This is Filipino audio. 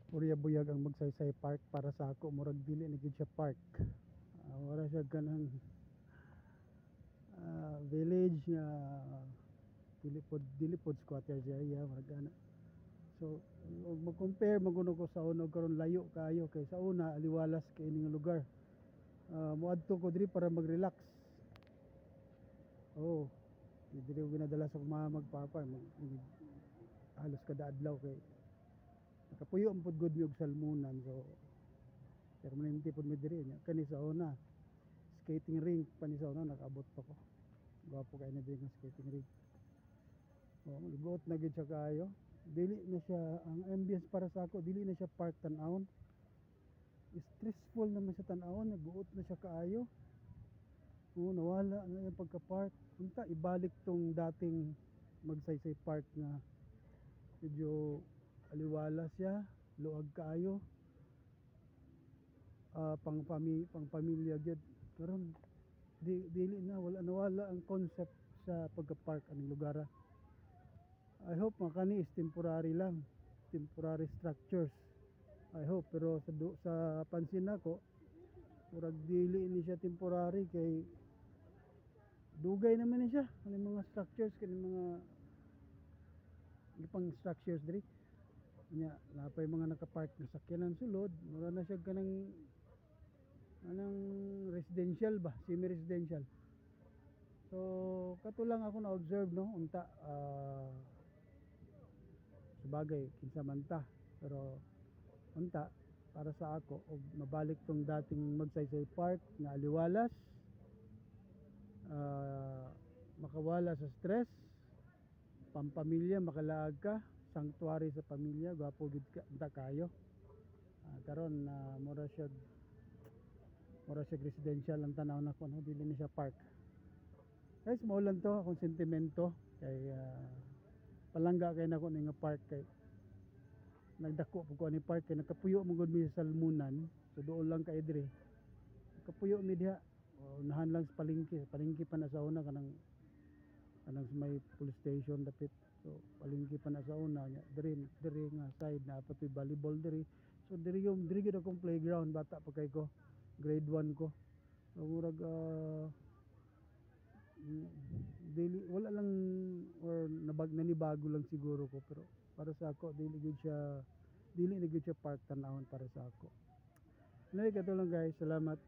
Buyag ang Magsaysay Park para sa ako, murag dili na gid siya park. Wala siya kanang village nga dili pod squatters area murag ana. So ug mag-compare maguno ko sa una karon layo kayo kay sa una aliwalas kay ini nga lugar. Moadto ko diri para mag-relax. Diri ko ginadala sa mga magpapa halos kada adlaw kay nakapuyo ang pud good mi og salmunan, so permanente pud mi diri nya kani sa una skating rink pa ni sa una nakaabot pa ko. Gwapo kay na diri nga skating rink. Ligot na gid siya kaayo. Dili na siya ang ambience para sa ako, dili na siya park tan-awon. Stressful naman siya tan-awon, naguot na siya kaayo. Nawala na yung pagka-park. Unta ibalik tong dating Magsaysay Park nga medyo aliwala siya, luag kaayo. Pang pamilya gyud. Karon dili na, nawala ang concept sa pagka-park aning lugar. I hope makani is temporary lang, temporary structures. I hope, pero sa pansin nako murag dili ni siya temporary kay dugay naman ni siya kaning mga structures, kaning mga ipang structures diri nya napay mga nakapark na sakyanan sulod, mura na siya kanang residential ba, semi-residential. So kato lang ako na observe no unta sabagay kinsa man ta, pero unta para sa ako og mabalik tong dating Magsaysay Park nga aliwalas, makawala sa stress, pampamilya makalaag ka, sanctuary sa pamilya, gwapo gid ka kayo. Karon mura siya residential ang tanaw na ko, no? Dili ni siya park. Guys, mao lang to akong sentimento kay palangga kay nako ni nga park kay nagdako po ko ni park kay nakapuyo mo gud mi sa salmunan, so doon lang kay diri nakapuyo mi diha. Unahan lang sa palengke pa na sa una kanang may police station dapit, so palengke pa na sa una nya diri nga side na patoy volleyball diri, so diri gid akong playground bata pa kay ko, grade 1 ko. So murag dili wala lang or nanibago lang siguro ko, pero para sa ako dili na gud siya park tan-awon para sa ako. Anyway, kato lang guys, salamat.